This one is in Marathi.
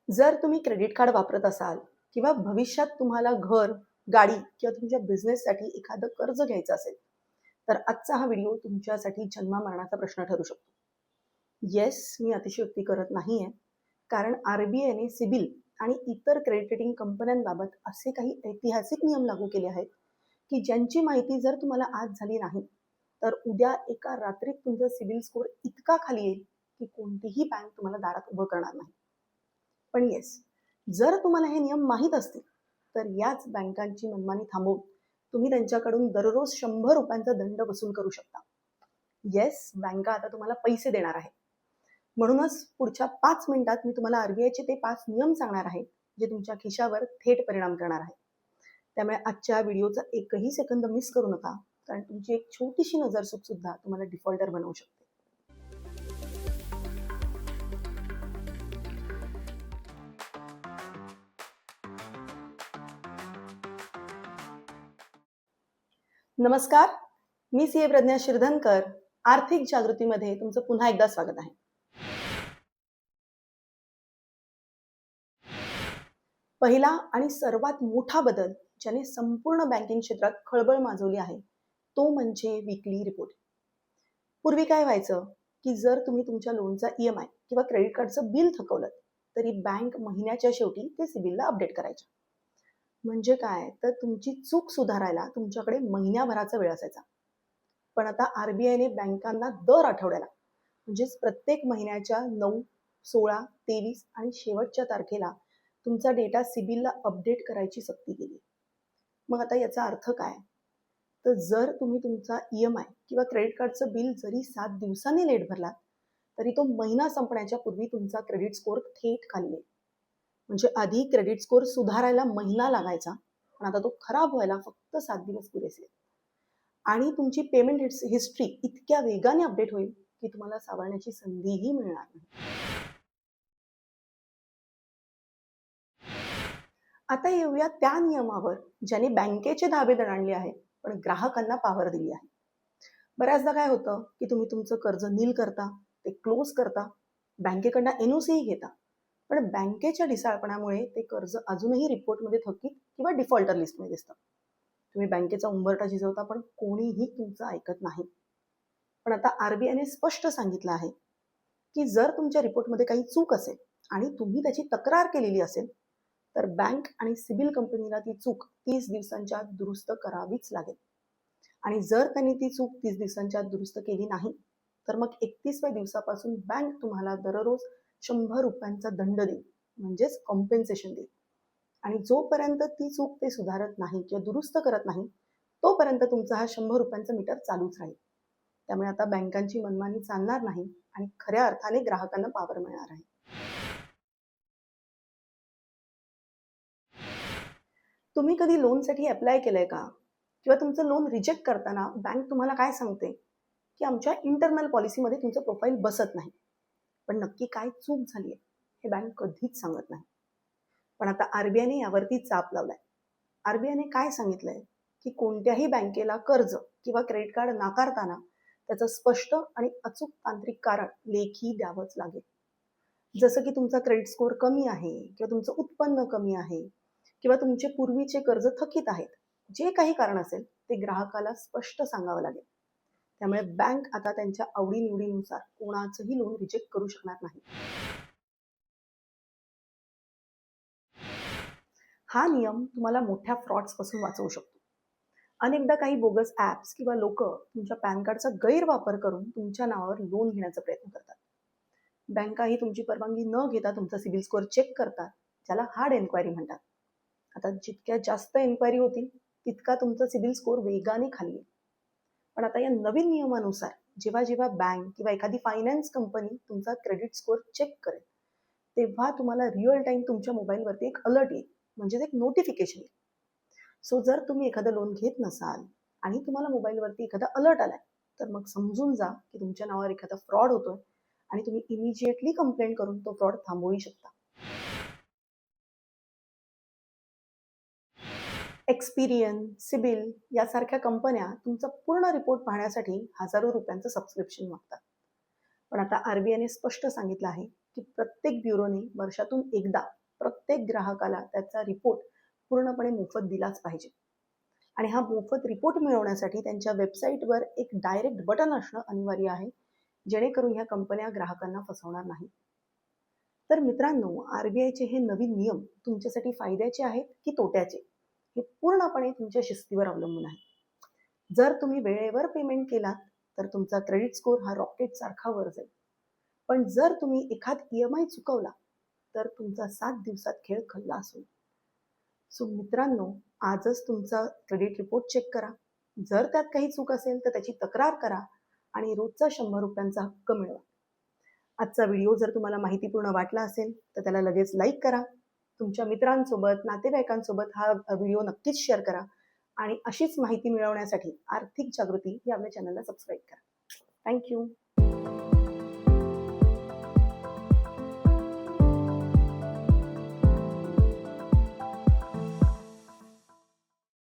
जर तुम्ही क्रेडिट कार्ड वापरत असाल किंवा भविष्यात तुम्हाला घर, गाडी किंवा तुमच्या बिझनेससाठी एखादं कर्ज घ्यायचं असेल, तर आजचा हा व्हिडिओ तुमच्यासाठी जन्ममरणाचा प्रश्न ठरू शकतो. येस, मी अतिशयोक्ती करत नाहीये. कारण आर-बी-आयने सिबिल आणि इतर क्रेडिट रेटिंग कंपन्यांबाबत असे काही ऐतिहासिक नियम लागू केले आहेत, की ज्यांची माहिती जर तुम्हाला आज झाली नाही, तर उद्या एका रात्रीत तुमचा सिबिल स्कोअर इतका खाली येईल, की कोणतीही बँक तुम्हाला दारात उभं करणार नाही. पण येस, जर तुम्हाला हे नियम माहीत असतील, तर याच बँकांची मनमानी थांबवून तुम्ही त्यांच्याकडून दररोज ₹100 दंड वसूल करू शकता. येस, बँका आता तुम्हाला पैसे देणार आहे. म्हणूनच पुढच्या 5 मिनिटात मी तुम्हाला आर-बी-आयचे ते 5 नियम सांगणार आहे, जे तुमच्या खिशावर थेट परिणाम करणार आहेत. त्यामुळे आजच्या व्हिडिओचा एकही सेकंद मिस करू नका, कारण तुमची एक छोटीशी नजरचूक सुद्धा तुम्हाला डिफॉल्टर बनवू शकते. नमस्कार, मी सी.ए. प्रज्ञा शिरधनकर. आर्थिक जागृतीमध्ये तुमचं पुन्हा एकदा स्वागत आहे. पहिला आणि सर्वात मोठा बदल ज्याने संपूर्ण बँकिंग क्षेत्रात खळबळ माजवली आहे, तो म्हणजे वीकली रिपोर्ट. पूर्वी काय व्हायचं, की जर तुम्ही तुमच्या लोनचा ई-एम-आय किंवा क्रेडिट कार्डचं बिल थकवलं, तरी बँक महिन्याच्या शेवटी ते सिबिलला अपडेट करायच्या. म्हणजे काय, तर तुमची चूक सुधारायला तुमच्याकडे महिन्याभराचा वेळ असायचा. पण आता आर-बी-आयने बँकांना दर आठवड्याला, म्हणजेच प्रत्येक महिन्याच्या 9, 16, 23 आणि शेवटच्या तारखेला तुमचा डेटा सिबिलला अपडेट करायची सक्ती केली. मग आता याचा अर्थ काय? तर जर तुम्ही तुमचा ई-एम-आय किंवा क्रेडिट कार्डचं बिल जरी 7 दिवसांनी लेट भरलात, तरी तो महिना संपण्याच्या पूर्वी तुमचा क्रेडिट स्कोअर थेट खाली येईल. म्हणजे आधी क्रेडिट स्कोअर सुधारायला महिना लागायचा, पण आता तो खराब व्हायला फक्त 7 दिवस पुरेसे. आणि तुमची पेमेंट हिस्ट्री इतक्या वेगाने अपडेट होईल, की तुम्हाला सावरण्याची संधीही मिळणार नाही. आता येऊया त्या नियमावर ज्याने बँकेचे धाबे दणाणले आहेत, पण ग्राहकांना पावर दिली आहे. बऱ्याचदा काय होतं, की तुम्ही तुमचं कर्ज नील करता, ते क्लोज करता, बँकेकडनं एन-ओ-सीही घेता. पण बँकेच्या ढिसाळपणामुळे ते कर्ज अजूनही रिपोर्टमध्ये थकीत किंवा डिफॉल्टर लिस्टमध्ये दिसतं. तुम्ही बँकेचा उंबरठा झिजवता, पण कोणीही तुमचं ऐकत नाही. पण आता आर-बी-आयने स्पष्ट सांगितलं आहे, की जर तुमच्या रिपोर्टमध्ये काही चूक असेल आणि तुम्ही त्याची तक्रार केलेली असेल, तर बँक आणि सिबिल कंपनीला ती चूक 30 दिवसांच्या आत दुरुस्त करावीच लागेल. आणि जर त्यांनी ती चूक 30 दिवसांच्या आत दुरुस्त केली नाही, तर मग 31व्या दिवसापासून बँक तुम्हाला दररोज ₹100 दंड देईल, म्हणजेच कॉम्पेन्सेशन देईल. आणि जोपर्यंत ती चूक ते सुधारत नाही किंवा दुरुस्त करत नाही, तोपर्यंत तुमचा हा ₹100 मीटर चालूच राहील. त्यामुळे आता बँकांची मनमानी चालणार नाही आणि खऱ्या अर्थाने ग्राहकांना पावर मिळणार आहे. तुम्ही कधी लोनसाठी अप्लाय केलंय का? किंवा तुमचं लोन रिजेक्ट करताना बँक तुम्हाला काय सांगते, की आमच्या इंटरनल पॉलिसीमध्ये तुमचं प्रोफाईल बसत नाही. पण नक्की काय चूक झाली आहे, हे बँक कधीच सांगत नाही. पण आता आर-बी-आयने यावरती चाप लावलाय. आर-बी-आयने काय सांगितलंय, की कोणत्याही बँकेला कर्ज किंवा क्रेडिट कार्ड नाकारताना त्याचं स्पष्ट आणि अचूक तांत्रिक कारण लेखी द्यावंच लागेल. जसं की तुमचा क्रेडिट स्कोअर कमी आहे किंवा तुमचं उत्पन्न कमी आहे किंवा तुमचे पूर्वीचे कर्ज थकीत आहेत. जे काही कारण असेल ते ग्राहकाला स्पष्ट सांगावं लागेल. त्यामुळे बँक आता त्यांच्या आवडीनिवडीनुसार कोणाचंही लोन रिजेक्ट करू शकणार नाही. हा नियम तुम्हाला मोठ्या फ्रॉड्सपासून वाचवू शकतो. अनेकदा काही बोगस ॲप्स किंवा लोक तुमच्या पॅन कार्डचा गैरवापर करून तुमच्या नावावर लोन घेण्याचा प्रयत्न करतात. बँकाही तुमची परवानगी न घेता तुमचा सिबिल स्कोअर चेक करतात, ज्याला हार्ड एन्क्वायरी म्हणतात. आता जितक्या जास्त एन्क्वायरी होतील, तितका तुमचा सिबिल स्कोअर वेगाने खाली येईल. पण आता या नवीन नियमानुसार जेव्हा जेव्हा बँक किंवा एखादी फायनान्स कंपनी तुमचा क्रेडिट स्कोअर चेक करेल, तेव्हा तुम्हाला रिअल टाइम तुमच्या मोबाईलवरती एक अलर्ट येईल, म्हणजेच एक नोटिफिकेशन येईल. सो जर तुम्ही एखादं लोन घेत नसाल आणि तुम्हाला मोबाईलवरती एखादा अलर्ट आलाय, तर मग समजून जा की तुमच्या नावावर एखादा फ्रॉड होतोय आणि तुम्ही इमिजिएटली कंप्लेंट करून तो फ्रॉड थांबवू शकता. एक्सपिरियन, सिबिल यासारख्या कंपन्या तुमचा पूर्ण रिपोर्ट पाहण्यासाठी हजारो रुपयांचं सबस्क्रिप्शन मागतात. पण आता आर-बी-आयने स्पष्ट सांगितलं आहे, की प्रत्येक ब्युरोने वर्षातून एकदा प्रत्येक ग्राहकाला त्याचा रिपोर्ट पूर्णपणे मोफत दिलाच पाहिजे. आणि हा मोफत रिपोर्ट मिळवण्यासाठी त्यांच्या वेबसाईटवर एक डायरेक्ट बटन असणं अनिवार्य आहे, जेणेकरून ह्या कंपन्या ग्राहकांना फसवणार नाही. तर मित्रांनो, आरबीआयचे हे नवीन नियम तुमच्यासाठी फायद्याचे आहेत की तोट्याचे, हे पूर्णपणे तुमच्या शिस्तीवर अवलंबून आहे. जर तुम्ही वेळेवर पेमेंट केलात तर तुमचा क्रेडिट स्कोर हा रॉकेट सारखा वर जाईल. पण जर तुम्ही एखाद ईएमआय चुकवला तर तुमचा 7 दिवसात खेळ खल्लास होईल. सो मित्रांनो, आजच तुमचा क्रेडिट रिपोर्ट चेक करा. जर त्यात काही चूक असेल तर त्याची तक्रार करा आणि रोजचा 100 रुपयांचा हक्क मिळवा. आजचा व्हिडिओ जर तुम्हाला माहितीपूर्ण वाटला असेल तर त्याला लगेच लाईक करा. तुमच्या मित्रांसोबत, नातेवाईकांसोबत हा व्हिडिओ नक्कीच शेअर करा आणि अशीच माहिती मिळवण्यासाठी आर्थिक जागृती या आपल्या चॅनलला सबस्क्राईब करा. थँक्यू.